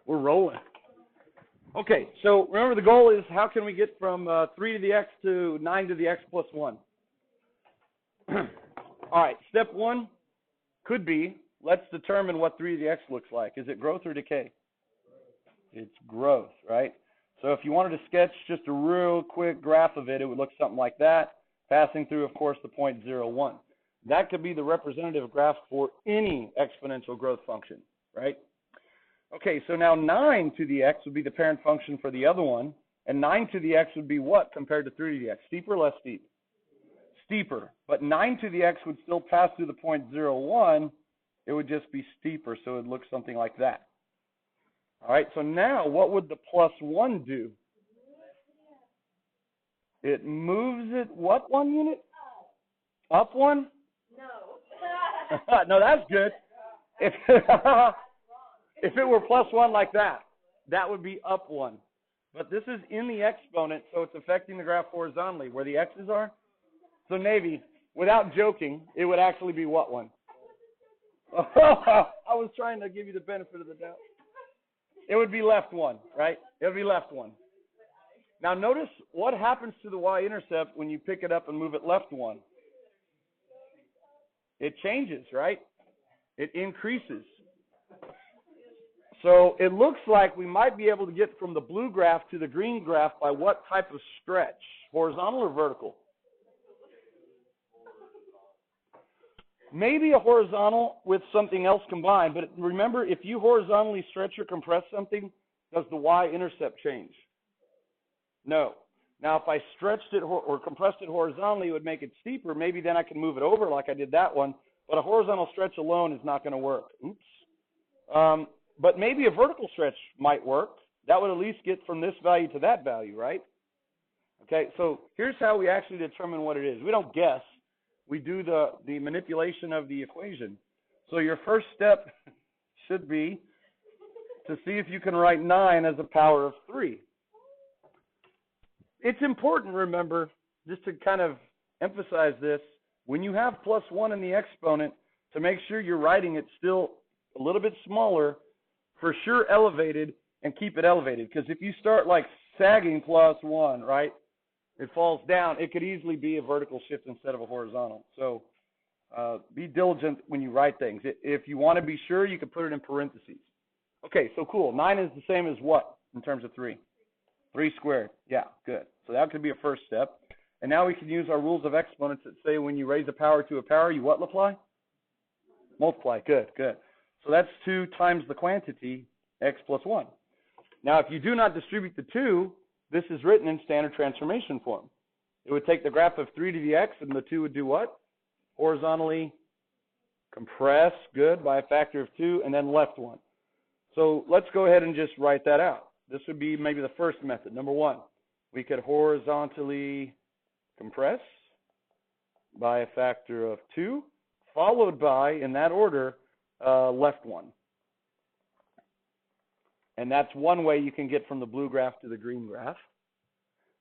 We're rolling. Okay, so remember the goal is how can we get from 3 to the x to 9 to the x plus 1? All right, step 1 could be, let's determine what 3 to the x looks like. Is it growth or decay? It's growth, right? So if you wanted to sketch just a real quick graph of it, it would look something like that, passing through, of course, the point 0, 1. That could be the representative graph for any exponential growth function, right? Okay, so now 9 to the x would be the parent function for the other one, and 9 to the x would be what compared to 3 to the x? Steeper or less steep? Steeper. But 9 to the x would still pass through the point 0, 1. It would just be steeper, so it would look something like that. All right, so now what would the plus 1 do? It moves it what 1 unit? Up 1? No. No, that's good. If it were plus 1 like that, that would be up 1. But this is in the exponent, so it's affecting the graph horizontally, where the x's are. So Navy, without joking, it would actually be what 1? I was trying to give you the benefit of the doubt. It would be left 1, right? It would be left 1. Now notice what happens to the y-intercept when you pick it up and move it left 1. It changes, right? It increases. So it looks like we might be able to get from the blue graph to the green graph by what type of stretch? Horizontal or vertical? Maybe a horizontal with something else combined, but remember, if you horizontally stretch or compress something, does the y-intercept change? No. Now, if I stretched it or compressed it horizontally, it would make it steeper. Maybe then I can move it over like I did that one, but a horizontal stretch alone is not going to work. Oops. But maybe a vertical stretch might work. That would at least get from this value to that value, right? Okay, so here's how we actually determine what it is. We don't guess. We do the manipulation of the equation. So your first step should be to see if you can write 9 as a power of 3. It's important, remember, just to kind of emphasize this, when you have plus 1 in the exponent, to make sure you're writing it still a little bit smaller, for sure elevated, and keep it elevated. Because if you start like sagging plus 1, right, it falls down. It could easily be a vertical shift instead of a horizontal. So be diligent when you write things. If you want to be sure, you can put it in parentheses. Okay, so cool. 9 is the same as what in terms of 3? 3 squared. Yeah, good. So that could be a first step. And now we can use our rules of exponents that say when you raise a power to a power, you what multiply? Multiply. Good, good. So that's 2 times the quantity, x plus 1. Now, if you do not distribute the 2, this is written in standard transformation form. It would take the graph of 3 to the x, and the 2 would do what? Horizontally compress, good, by a factor of 2, and then left 1. So let's go ahead and just write that out. This would be maybe the first method. Number 1, we could horizontally compress by a factor of 2, followed by, in that order, left 1. And that's one way you can get from the blue graph to the green graph.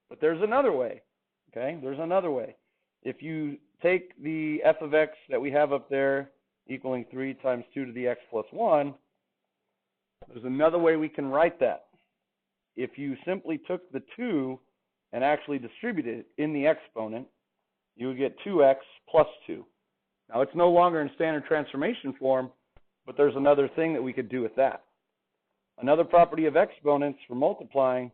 But there's another way, okay? There's another way. If you take the f of x that we have up there equaling 3 times 2 to the x plus 1, there's another way we can write that. If you simply took the 2 and actually distributed it in the exponent, you would get 2x plus 2. Now, it's no longer in standard transformation form, but there's another thing that we could do with that. Another property of exponents for multiplying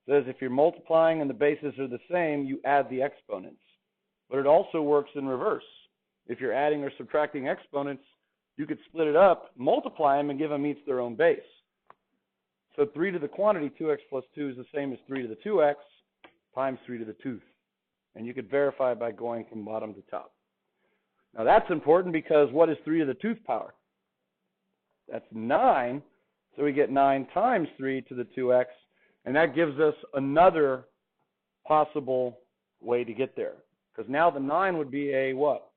says if you're multiplying and the bases are the same, you add the exponents. But it also works in reverse. If you're adding or subtracting exponents, you could split it up, multiply them, and give them each their own base. So 3 to the quantity, 2x plus 2, is the same as 3 to the 2x times 3 to the 2th. And you could verify by going from bottom to top. Now that's important because what is 3 to the 2th power? That's 9. So we get 9 times 3 to the 2x, and that gives us another possible way to get there. Because now the 9 would be a what?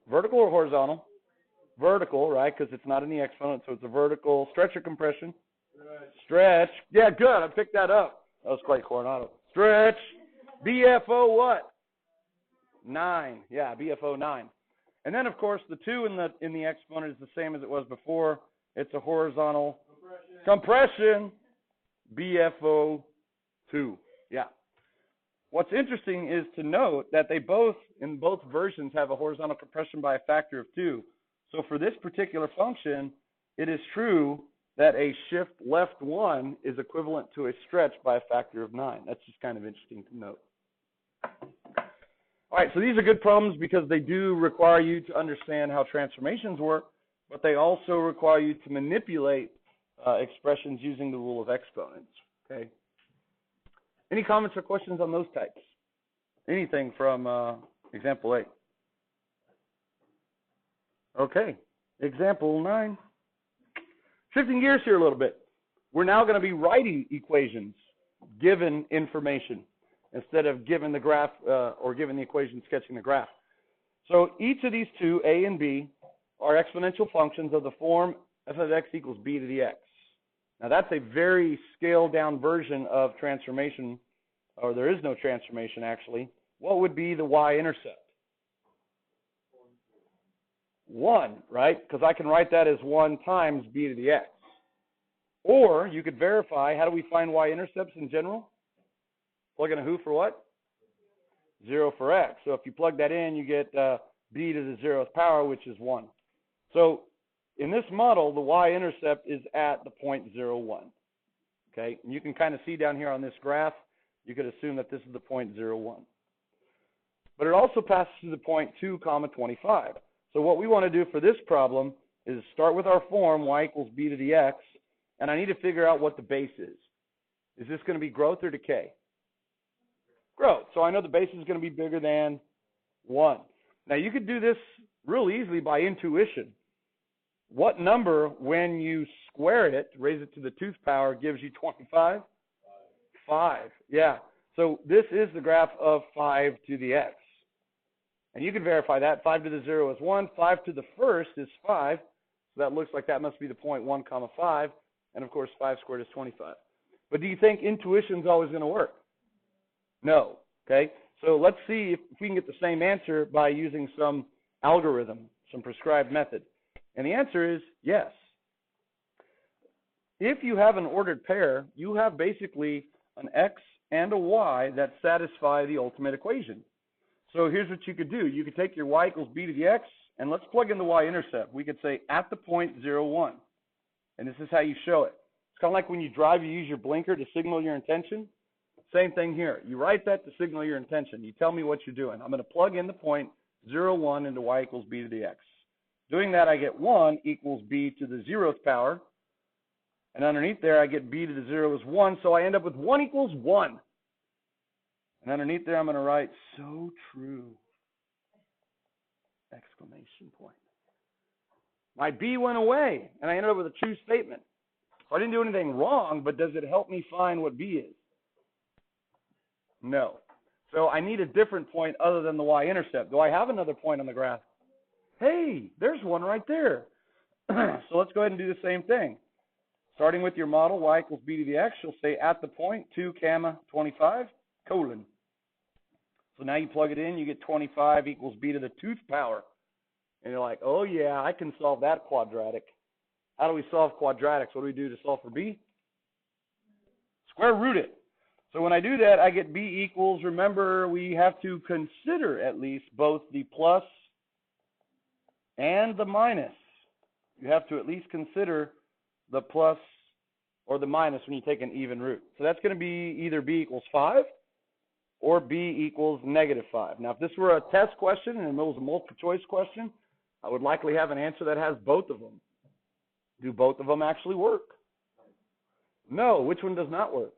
Vertical or horizontal? Vertical, right, because it's not in the exponent, so it's a vertical stretch or compression? Stretch. Yeah, good. I picked that up. That was quite Coronado. Stretch. BFO what? 9. Yeah, BFO 9. And then, of course, the 2 in the exponent is the same as it was before. It's a horizontal compression, BFO2. Yeah. What's interesting is to note that they both, in both versions, have a horizontal compression by a factor of 2. So for this particular function, it is true that a shift left 1 is equivalent to a stretch by a factor of 9. That's just kind of interesting to note. All right, so these are good problems because they do require you to understand how transformations work, but they also require you to manipulate expressions using the rule of exponents. Okay. Any comments or questions on those types? Anything from example 8? Okay, example 9. Shifting gears here a little bit. We're now going to be writing equations given information instead of given the graph or given the equation sketching the graph. So each of these two, a and b, are exponential functions of the form f of x equals b to the x. Now that's a very scaled down version of transformation, or there is no transformation actually. What would be the y-intercept? 1, right? Because I can write that as 1 times b to the x. Or you could verify, how do we find y-intercepts in general? Plug in a who for what? 0 for x. So if you plug that in, you get b to the 0th power, which is 1. So in this model, the y-intercept is at the point 0, 1. Okay, and you can kind of see down here on this graph, you could assume that this is the point 0, 1. But it also passes through the point 2, 25. So what we want to do for this problem is start with our form, y equals b to the x, and I need to figure out what the base is. Is this going to be growth or decay? Growth. So I know the base is going to be bigger than 1. Now you could do this real easily by intuition. What number, when you square it, raise it to the 2th power, gives you 25? 5. Yeah. So this is the graph of 5 to the x. And you can verify that. 5 to the 0 is 1. 5 to the 1st is 5. So that looks like that must be the point 1, 5. And of course, 5 squared is 25. But do you think intuition is always going to work? No. Okay. So let's see if we can get the same answer by using some algorithm, some prescribed method. And the answer is yes. If you have an ordered pair, you have basically an x and a y that satisfy the ultimate equation. So here's what you could do. You could take your y equals b to the x, and let's plug in the y-intercept. We could say at the point 0, 1. And this is how you show it. It's kind of like when you drive, you use your blinker to signal your intention. Same thing here. You write that to signal your intention. You tell me what you're doing. I'm going to plug in the point 0, 1 into y equals b to the x. Doing that, I get 1 equals b to the 0th power. And underneath there, I get b to the 0 is 1. So I end up with 1 equals 1. And underneath there, I'm going to write so true! Exclamation point. My b went away, and I ended up with a true statement. So I didn't do anything wrong, but does it help me find what b is? No. So I need a different point other than the y-intercept. Do I have another point on the graph? Hey, there's one right there. So let's go ahead and do the same thing. Starting with your model, y equals b to the x, you'll say at the point 2, 25, colon. So now you plug it in, you get 25 equals b to the 2th power. And you're like, oh yeah, I can solve that quadratic. How do we solve quadratics? What do we do to solve for b? Square root it. So when I do that, I get b equals, remember, we have to consider at least both the plus and the minus. You have to at least consider the plus or the minus when you take an even root. So that's going to be either b equals 5 or b equals -5. Now, if this were a test question and it was a multiple choice question, I would likely have an answer that has both of them. Do both of them actually work? No. Which one does not work?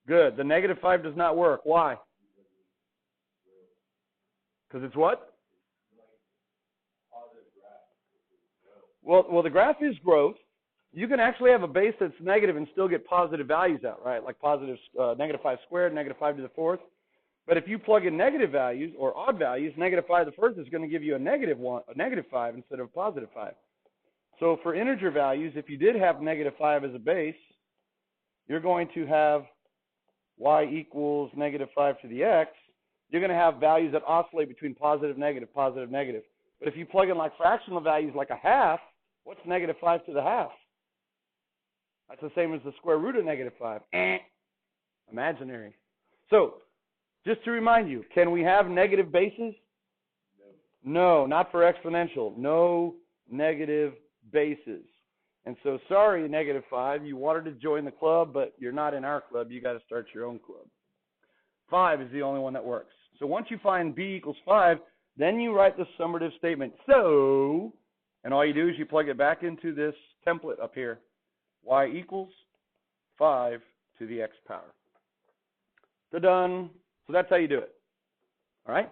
Good. The -5 does not work. Why? Because it's what? Well, the graph is growth. You can actually have a base that's negative and still get positive values out, right? Like positive -5 squared, -5 to the 4th. But if you plug in negative values or odd values, -5 to the 1st is going to give you a -5 instead of a +5. So for integer values, if you did have -5 as a base, you're going to have y equals -5 to the x. you're going to have values that oscillate between positive, negative, positive, negative. But if you plug in like fractional values like a half, what's negative 5 to the half? That's the same as the square root of negative 5. Imaginary. So, just to remind you, can we have negative bases? No, not for exponential. No negative bases. And so, sorry, negative 5, you wanted to join the club, but you're not in our club. You got to start your own club. 5 is the only one that works. So once you find b equals 5, then you write the summative statement. So, and all you do is you plug it back into this template up here. Y equals 5 to the x power. Ta-done. So that's how you do it. All right?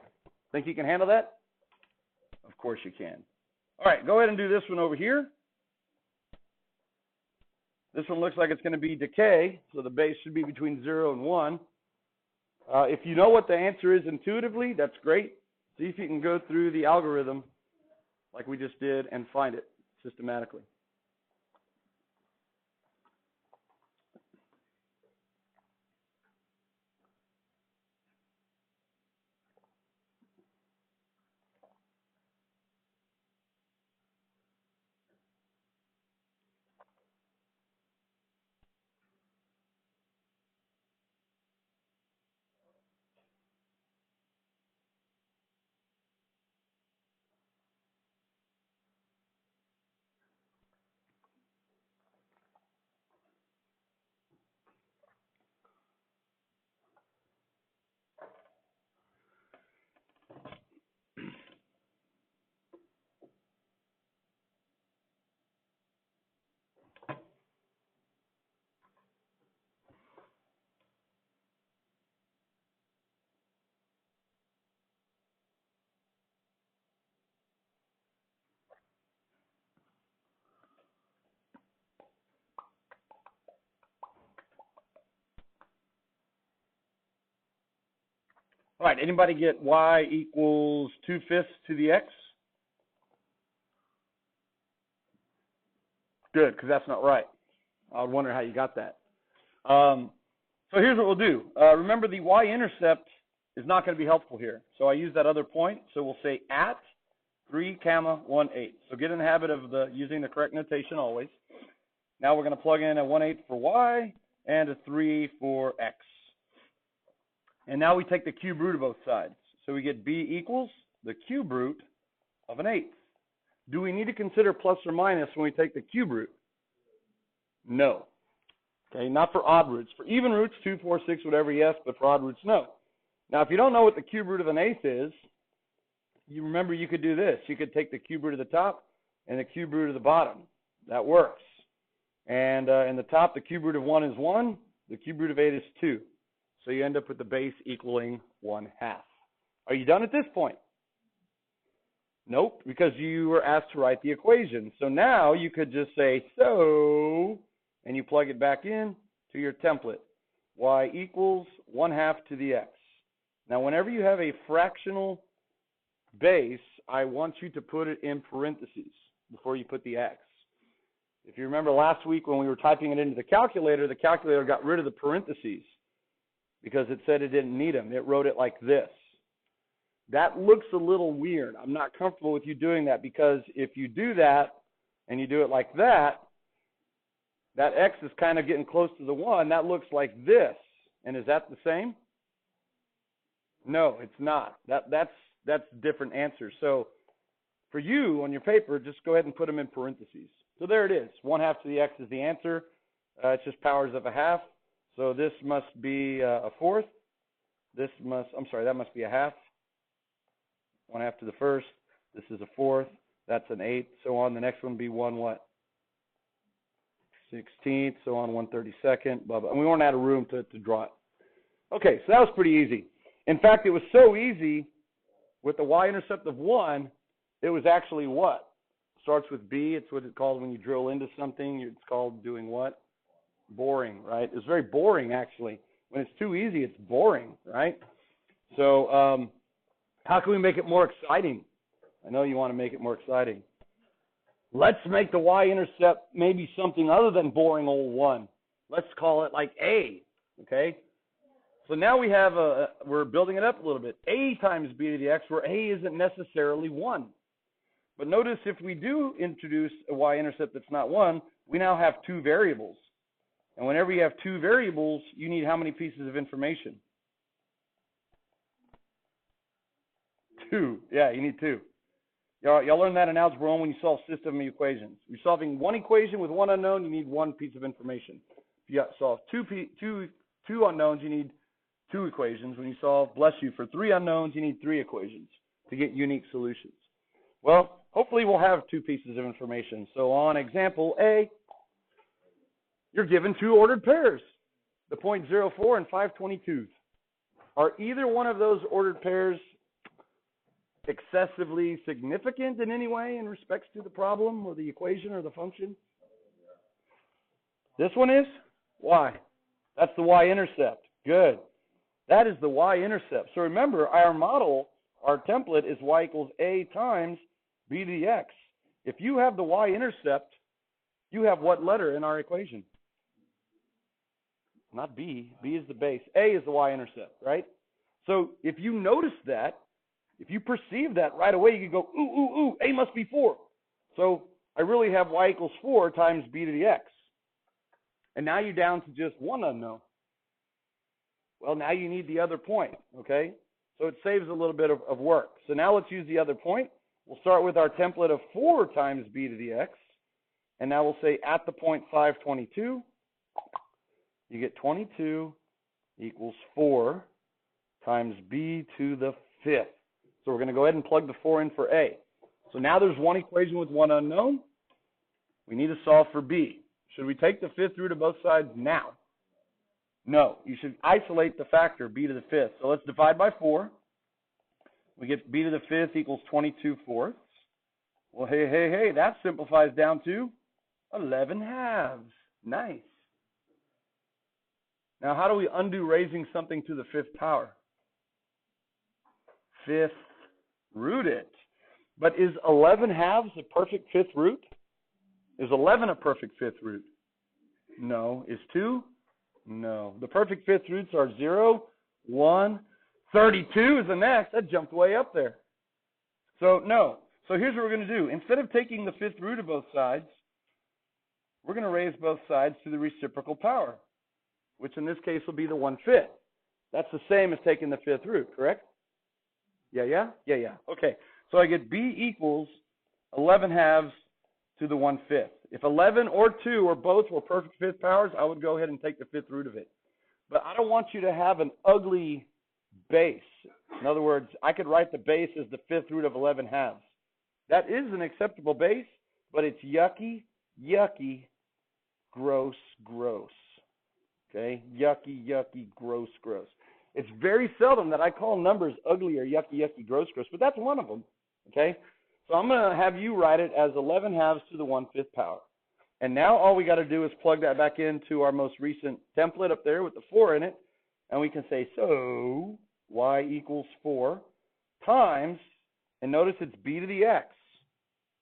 Think you can handle that? Of course you can. All right, go ahead and do this one over here. This one looks like it's going to be decay, so the base should be between 0 and 1. If you know what the answer is intuitively, that's great. See if you can go through the algorithm like we just did and find it systematically. All right, anybody get y equals 2/5 to the x? Good, because that's not right. I would wonder how you got that. So here's what we'll do. Remember, the y-intercept is not going to be helpful here. So I use that other point. So we'll say at 3, 1/8. So get in the habit of using the correct notation always. Now we're going to plug in a 1/8 for y and a 3 for x. And now we take the cube root of both sides. So we get b equals the cube root of an 1/8. Do we need to consider plus or minus when we take the cube root? No. Okay, not for odd roots. For even roots, 2, 4, 6, whatever, yes, but for odd roots, no. Now, if you don't know what the cube root of an 1/8 is, you remember you could do this. You could take the cube root of the top and the cube root of the bottom. That works. And in the top, the cube root of 1 is 1. The cube root of 8 is 2. So you end up with the base equaling 1/2. Are you done at this point? Nope, because you were asked to write the equation. So now you could just say, so, and you plug it back in to your template. Y equals 1/2 to the x. Now, whenever you have a fractional base, I want you to put it in parentheses before you put the x. If you remember last week when we were typing it into the calculator got rid of the parentheses because it said it didn't need them. It wrote it like this. That looks a little weird. I'm not comfortable with you doing that because if you do that and you do it like that, that x is kind of getting close to the 1. That looks like this. And is that the same? No, it's not. That's different answers. So for you on your paper, just go ahead and put them in parentheses. So there it is. 1/2 to the x is the answer. It's just powers of a half. So this must be a fourth. That must be a half. 1/2 to the first. This is a fourth. That's an 8th. So on. The next one would be 1 what? 16th. So on 1/32. Blah, blah. And we weren't out of room to draw it. Okay, so that was pretty easy. In fact, it was so easy with the y-intercept of 1, it was actually what? Starts with B. It's what it's called when you drill into something. It's called doing what? Boring, right? It's very boring, actually. When it's too easy, it's boring, right? So how can we make it more exciting? I know you want to make it more exciting. Let's make the y-intercept maybe something other than boring old 1. Let's call it like A, okay? So now we have we're building it up a little bit. A times b to the x, where a isn't necessarily 1. But notice if we do introduce a y-intercept that's not 1, we now have 2 variables. And whenever you have 2 variables, you need how many pieces of information? 2. Yeah, you need 2. Y'all learned that in Algebra 1 when you solve system equations. You're solving one equation with one unknown, you need 1 piece of information. If you solve two unknowns, you need 2 equations. When you solve, bless you, for 3 unknowns, you need 3 equations to get unique solutions. Well, hopefully we'll have 2 pieces of information. So on example A, you're given 2 ordered pairs, the 0.04 and 5/22. Are either one of those ordered pairs excessively significant in any way in respects to the problem or the equation or the function? This one is? Why? That's the y-intercept. Good. That is the y-intercept. So remember, our model, our template is y equals a times b to the x. If you have the y-intercept, you have what letter in our equation? Not b. B is the base. A is the y-intercept, right? So if you notice that, if you perceive that right away, you can go, ooh, a must be 4. So I really have y equals 4 times b to the x. And now you're down to just one unknown. Well, now you need the other point, okay? So it saves a little bit of work. So now let's use the other point. We'll start with our template of 4 times b to the x. And now we'll say at the point 5/22, you get 22 equals 4 times b to the 5th. So we're going to go ahead and plug the 4 in for a. So now there's one equation with one unknown. We need to solve for b. Should we take the 5th root of both sides now? No. You should isolate the factor b to the 5th. So let's divide by 4. We get b to the 5th equals 22/4. Well, hey, that simplifies down to 11/2. Nice. Now, how do we undo raising something to the 5th power? 5th root it. But is 11/2 a perfect 5th root? Is 11 a perfect 5th root? No. Is 2? No. The perfect 5th roots are 0, 1, 32 is the next. That jumped way up there. So, no. So here's what we're going to do. Instead of taking the 5th root of both sides, we're going to raise both sides to the reciprocal power, which in this case will be the 1/5. That's the same as taking the 5th root, correct? Yeah. Okay. So I get b equals 11/2 to the 1/5. If 11 or 2 or both were perfect 5th powers, I would go ahead and take the 5th root of it. But I don't want you to have an ugly base. In other words, I could write the base as the 5th root of 11/2. That is an acceptable base, but it's yucky, gross. Okay? Yucky, gross. It's very seldom that I call numbers ugly or yucky, gross, but that's one of them. Okay? So I'm going to have you write it as 11/2 to the 1/5 power. And now all we got to do is plug that back into our most recent template up there with the 4 in it. And we can say, so y equals 4 times, and notice it's b to the x.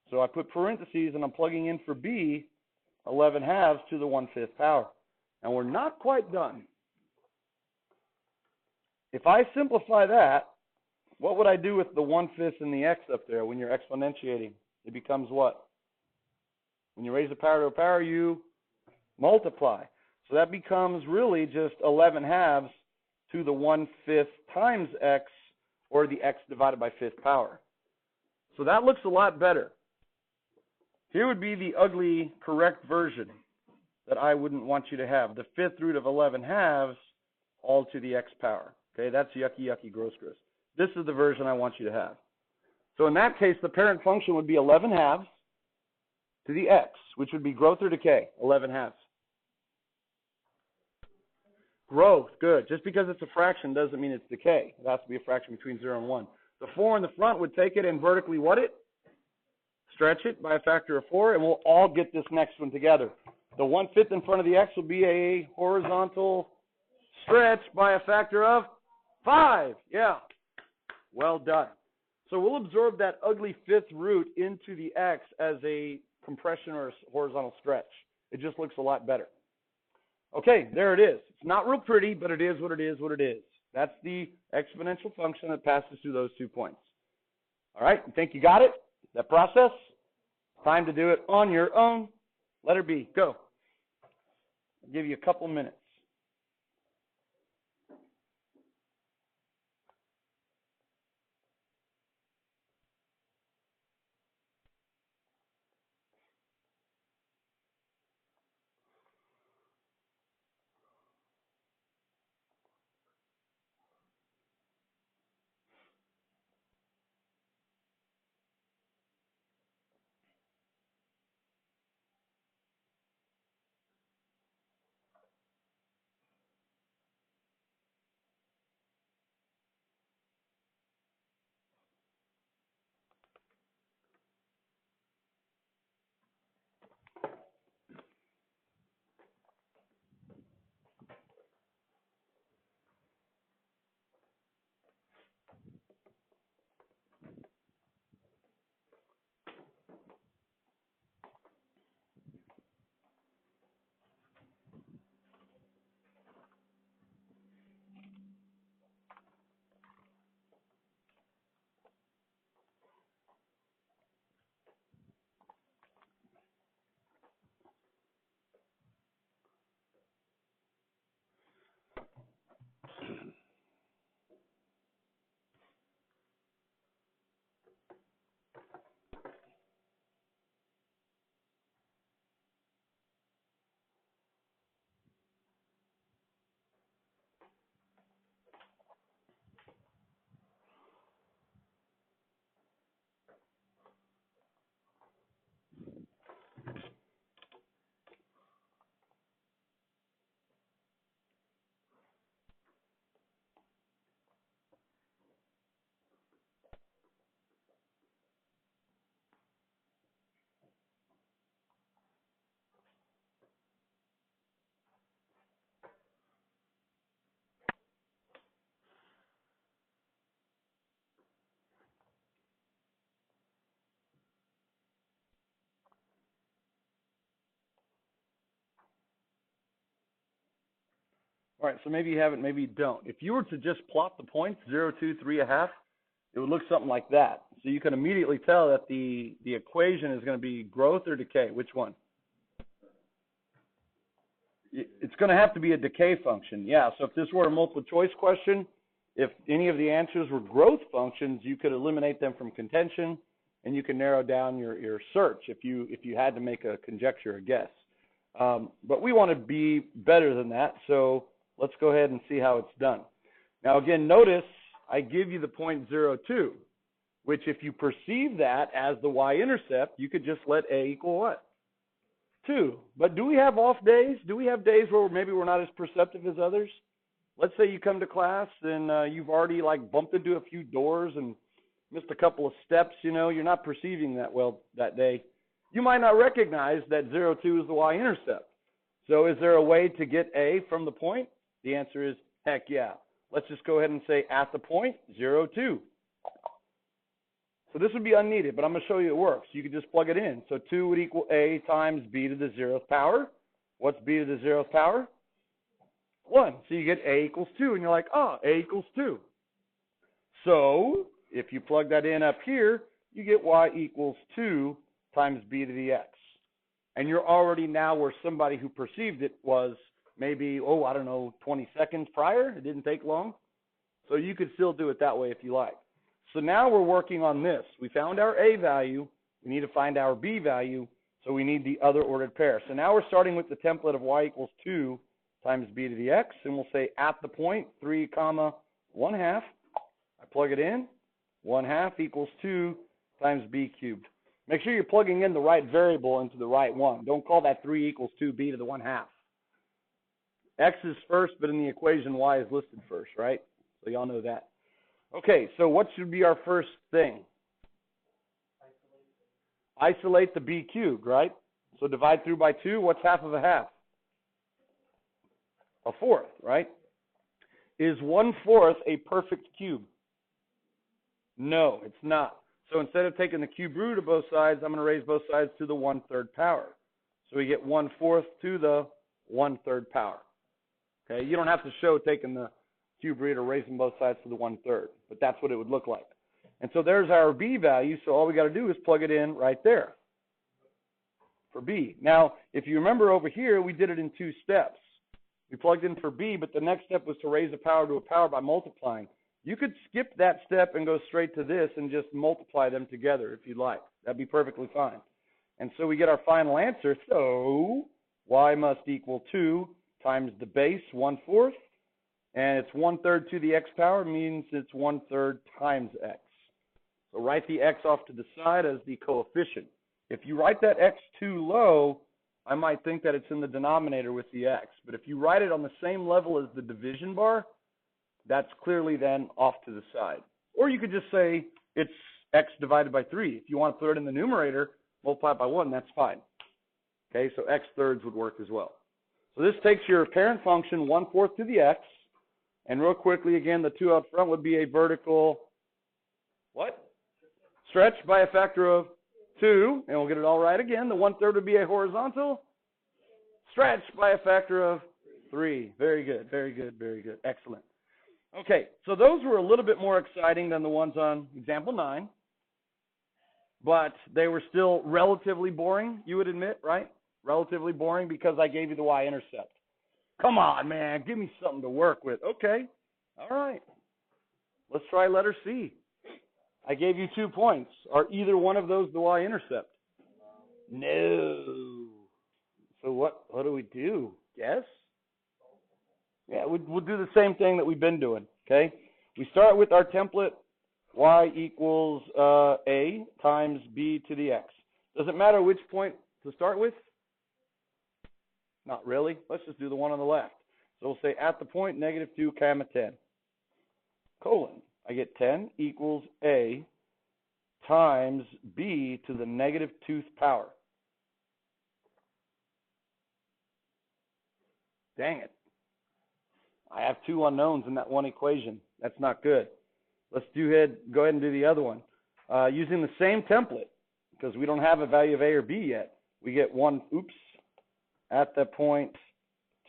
So I put parentheses and I'm plugging in for b, 11/2 to the 1/5 power. And we're not quite done. If I simplify that, what would I do with the 1/5 and the x up there when you're exponentiating? It becomes what? When you raise the power to a power, you multiply. So that becomes really just 11/2 to the 1/5 times x, or the x divided by 5th power. So that looks a lot better. Here would be the ugly, correct version that I wouldn't want you to have. The 5th root of 11/2 all to the x power. Okay, that's yucky, gross. This is the version I want you to have. So in that case, the parent function would be 11/2 to the x, which would be growth or decay, 11/2. Growth, good. Just because it's a fraction doesn't mean it's decay. It has to be a fraction between 0 and 1. The 4 in the front would take it and vertically what it? Stretch it by a factor of 4, and we'll all get this next one together. The 1/5 in front of the x will be a horizontal stretch by a factor of 5. Yeah. Well done. So we'll absorb that ugly 5th root into the x as a compression or a horizontal stretch. It just looks a lot better. Okay, there it is. It's not real pretty, but it is what it is what it is. That's the exponential function that passes through those 2 points. All right, you think you got it? That process? Time to do it on your own. Letter B, go. I'll give you a couple minutes. All right, so maybe you have it, maybe you don't. If you were to just plot the points, 0, 2, 3, 1/2, it would look something like that. So you can immediately tell that the equation is going to be growth or decay. Which one? It's going to have to be a decay function. Yeah, so if this were a multiple choice question, if any of the answers were growth functions, you could eliminate them from contention, and you can narrow down your search if you had to make a conjecture, a guess. But we want to be better than that, so let's go ahead and see how it's done. Now, again, notice I give you the point 0, 2, which if you perceive that as the y-intercept, you could just let A equal what? 2. But do we have off days? Do we have days where maybe we're not as perceptive as others? Let's say you come to class and you've already like bumped into a few doors and missed a couple of steps, you know, you're not perceiving that well that day. You might not recognize that 0, 2 is the y-intercept. So is there a way to get A from the point? The answer is heck yeah. Let's just go ahead and say at the point, 0, 2. So this would be unneeded, but I'm going to show you it works. You can just plug it in. So 2 would equal A times B to the 0th power. What's B to the 0th power? 1. So you get A equals 2, and you're like, oh, A equals 2. So if you plug that in up here, you get Y equals 2 times B to the X. And you're already now where somebody who perceived it was maybe, 20 seconds prior. It didn't take long. So you could still do it that way if you like. So now we're working on this. We found our A value. We need to find our B value. So we need the other ordered pair. So now we're starting with the template of Y equals 2 times B to the X. And we'll say at the point, 3, 1/2. I plug it in. 1/2 equals 2 times B cubed. Make sure you're plugging in the right variable into the right one. Don't call that 3 equals 2B to the 1/2. X is first, but in the equation, Y is listed first, right? So y'all know that. Okay, so what should be our first thing? Isolate the B cubed, right? So divide through by 2, what's 1/2 of a 1/2? A 4th, right? Is 1/4 a perfect cube? No, it's not. So instead of taking the cube root of both sides, I'm going to raise both sides to the 1/3 power. So we get 1/4 to the 1/3 power. Okay, you don't have to show taking the cube root or raising both sides to the 1/3, but that's what it would look like. And so there's our b value, so all we got to do is plug it in right there for b. Now, if you remember over here, we did it in 2 steps. We plugged in for b, but the next step was to raise a power to a power by multiplying. You could skip that step and go straight to this and just multiply them together if you'd like. That'd be perfectly fine. And so we get our final answer. So y must equal 2 times the base 1/4, and it's 1/3 to the x power means it's 1/3 times x. So write the x off to the side as the coefficient. If you write that x too low, I might think that it's in the denominator with the x. But if you write it on the same level as the division bar, that's clearly then off to the side. Or you could just say it's x divided by 3. If you want to put it in the numerator, multiply it by 1, that's fine. Okay, so x thirds would work as well. So this takes your parent function 1/4 to the x. And real quickly, again, the 2 out front would be a vertical, what? Stretch by a factor of 2. And we'll get it all right again. The 1/3 would be a horizontal stretch by a factor of 3. Very good, very good, very good. Excellent. Okay, so those were a little bit more exciting than the ones on example 9, but they were still relatively boring, you would admit, right? Relatively boring because I gave you the y-intercept. Come on, man, give me something to work with. Okay, all right. Let's try letter C. I gave you 2 points. Are either one of those the y-intercept? No. So what do we do? Guess? Yeah, we'll do the same thing that we've been doing, okay? We start with our template, y equals a times b to the x. Does it matter which point to start with? Not really. Let's just do the one on the left. So we'll say at the point, -2, comma 10. Colon. I get 10 equals a times b to the -2th power. Dang it. I have 2 unknowns in that one equation. That's not good. Let's go ahead and do the other one. Using the same template, because we don't have a value of a or b yet, we get at the point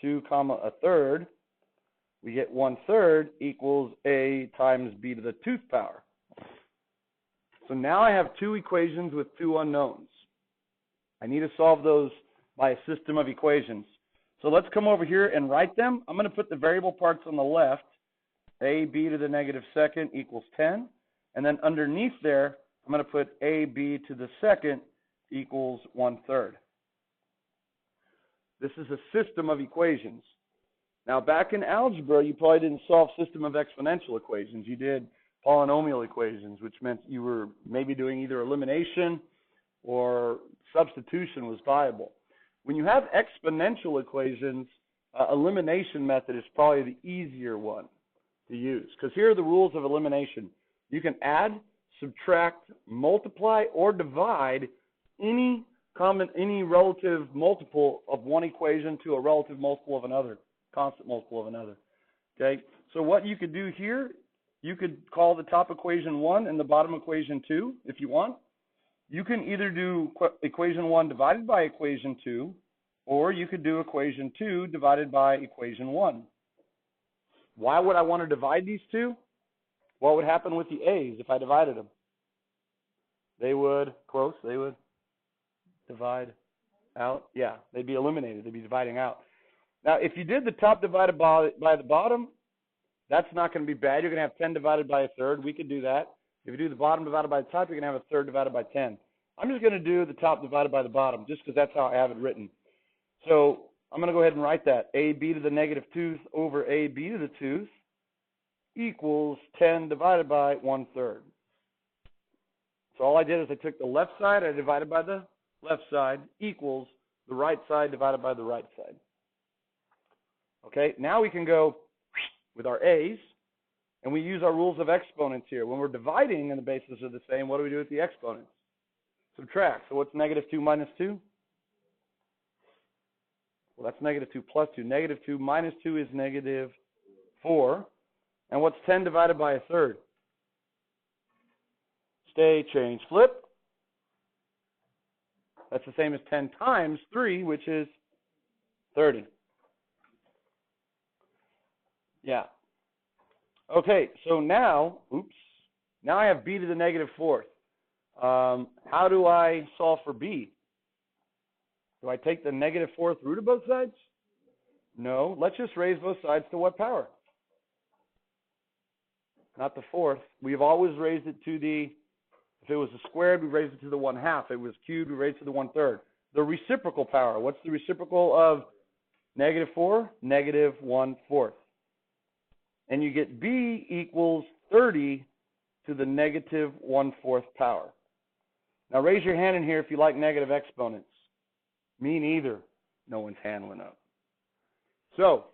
2 comma a third, we get 1/3 equals a times b to the 2th power. So now I have 2 equations with 2 unknowns. I need to solve those by a system of equations. So let's come over here and write them. I'm going to put the variable parts on the left. ab to the -2nd equals 10. And then underneath there, I'm going to put ab to the 2nd equals 1/3. This is a system of equations. Now, back in algebra, you probably didn't solve system of exponential equations. You did polynomial equations, which meant you were maybe doing either elimination or substitution was viable. When you have exponential equations, elimination method is probably the easier one to use, because here are the rules of elimination. You can add, subtract, multiply, or divide any relative multiple of one equation to a relative multiple of another, constant multiple of another. Okay, so what you could do here, you could call the top equation 1 and the bottom equation 2 if you want. You can either do equation 1 divided by equation 2, or you could do equation 2 divided by equation 1. Why would I want to divide these two? What would happen with the a's if I divided them? They would divide out. Yeah, they'd be eliminated. They'd be dividing out. Now, if you did the top divided by the bottom, that's not going to be bad. You're going to have 10 divided by a third. We could do that. If you do the bottom divided by the top, you're going to have a third divided by 10. I'm just going to do the top divided by the bottom, just because that's how I have it written. So I'm going to go ahead and write that. ab to the -2th over ab to the 2th equals 10 divided by 1/3. So all I did is I took the left side, I divided by the left side, equals the right side divided by the right side. Okay, now we can go with our a's, and we use our rules of exponents here. When we're dividing and the bases are the same, what do we do with the exponents? Subtract. So what's -2 minus 2? Well, that's -2 plus 2. -2 minus 2 is -4. And what's 10 divided by a third? Stay, change, flip. That's the same as 10 times 3, which is 30. Yeah. Okay, so now, now I have b to the negative fourth. How do I solve for b? Do I take the negative fourth root of both sides? No, let's just raise both sides to what power? Not the fourth. We've always raised it to the, if it was a squared, we raised it to the 1/2. If it was cubed, we raised it to the 1/3. The reciprocal power. What's the reciprocal of negative 4? Negative 1/4. And you get b equals 30 to the negative 1/4 power. Now raise your hand in here if you like negative exponents. Me neither. No one's hand went up. So,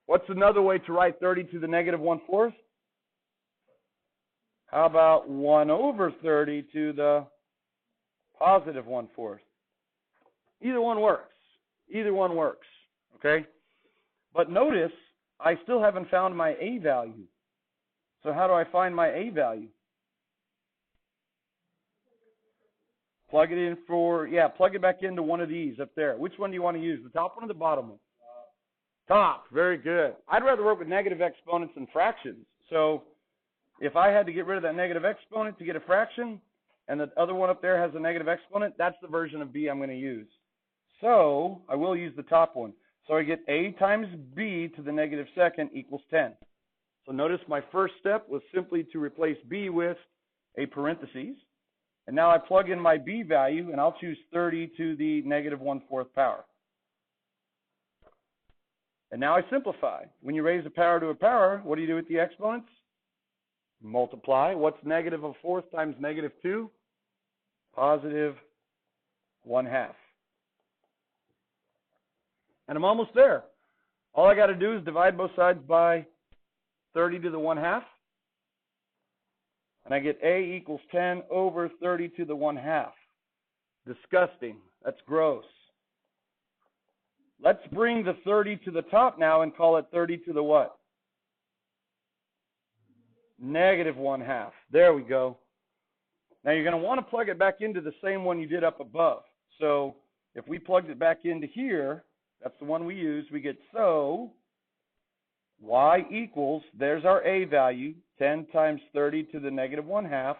what's another way to write 30 to the negative 1/4? How about 1 over 30 to the positive 1/4? Either one works. Either one works. Okay? But notice, I still haven't found my a value. So how do I find my a value? Plug it in for, plug it back into one of these up there. Which one do you want to use? The top one or the bottom one? Top. Very good. I'd rather work with negative exponents than fractions. So if I had to get rid of that negative exponent to get a fraction, and the other one up there has a negative exponent, that's the version of b I'm going to use. So I will use the top one. So I get a times b to the negative second equals 10. So notice my first step was simply to replace b with a parentheses. And now I plug in my b value, and I'll choose 30 to the negative 1/4 power. And now I simplify. When you raise a power to a power, what do you do with the exponents? Multiply. What's negative 1/4 times negative 2? Positive 1/2. And I'm almost there. All I got to do is divide both sides by 30 to the 1/2. And I get a equals 10 over 30 to the 1/2. Disgusting. That's gross. Let's bring the 30 to the top now and call it 30 to the what? Negative 1/2. There we go. Now you're going to want to plug it back into the same one you did up above. So if we plugged it back into here, that's the one we used, we get so y equals, there's our a value, 10 times 30 to the negative 1/2,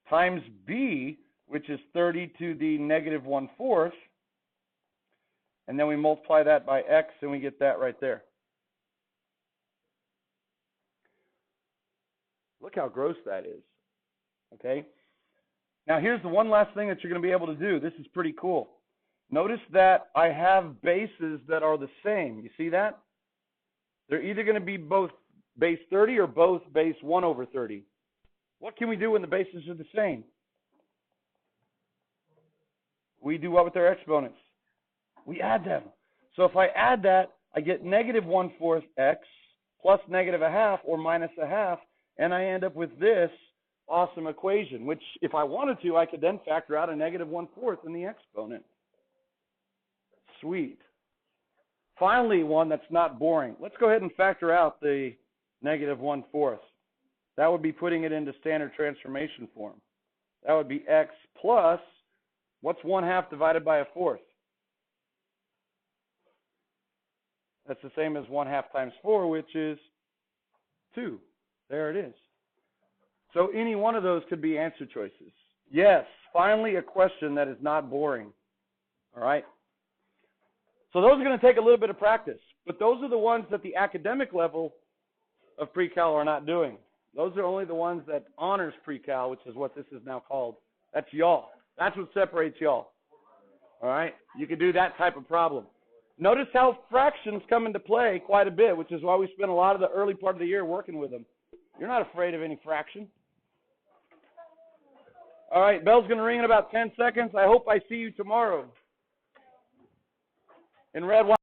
times b, which is 30 to the negative 1/4, and then we multiply that by x, and we get that right there. Look how gross that is. Okay? Now here's the one last thing that you're going to be able to do. This is pretty cool. Notice that I have bases that are the same. You see that? They're either going to be both base 30 or both base 1 over 30. What can we do when the bases are the same? We do what with their exponents? We add them. So if I add that, I get negative 1/4 x plus negative 1/2 or minus 1/2, and I end up with this awesome equation, which if I wanted to, I could then factor out a negative 1/4 in the exponent. Sweet. Finally, one that's not boring. Let's go ahead and factor out the negative 1/4. That would be putting it into standard transformation form. That would be x plus, what's 1/2 divided by 1/4? That's the same as 1/2 times 4, which is 2. There it is. So any one of those could be answer choices. Yes, finally a question that is not boring. All right? So those are going to take a little bit of practice, but those are the ones that the academic level of Precal are not doing. Those are only the ones that honors Precal, which is what this is now called. That's y'all. That's what separates y'all. All right? You can do that type of problem. Notice how fractions come into play quite a bit, which is why we spend a lot of the early part of the year working with them. You're not afraid of any fraction. All right, bell's going to ring in about 10 seconds. I hope I see you tomorrow in red, white.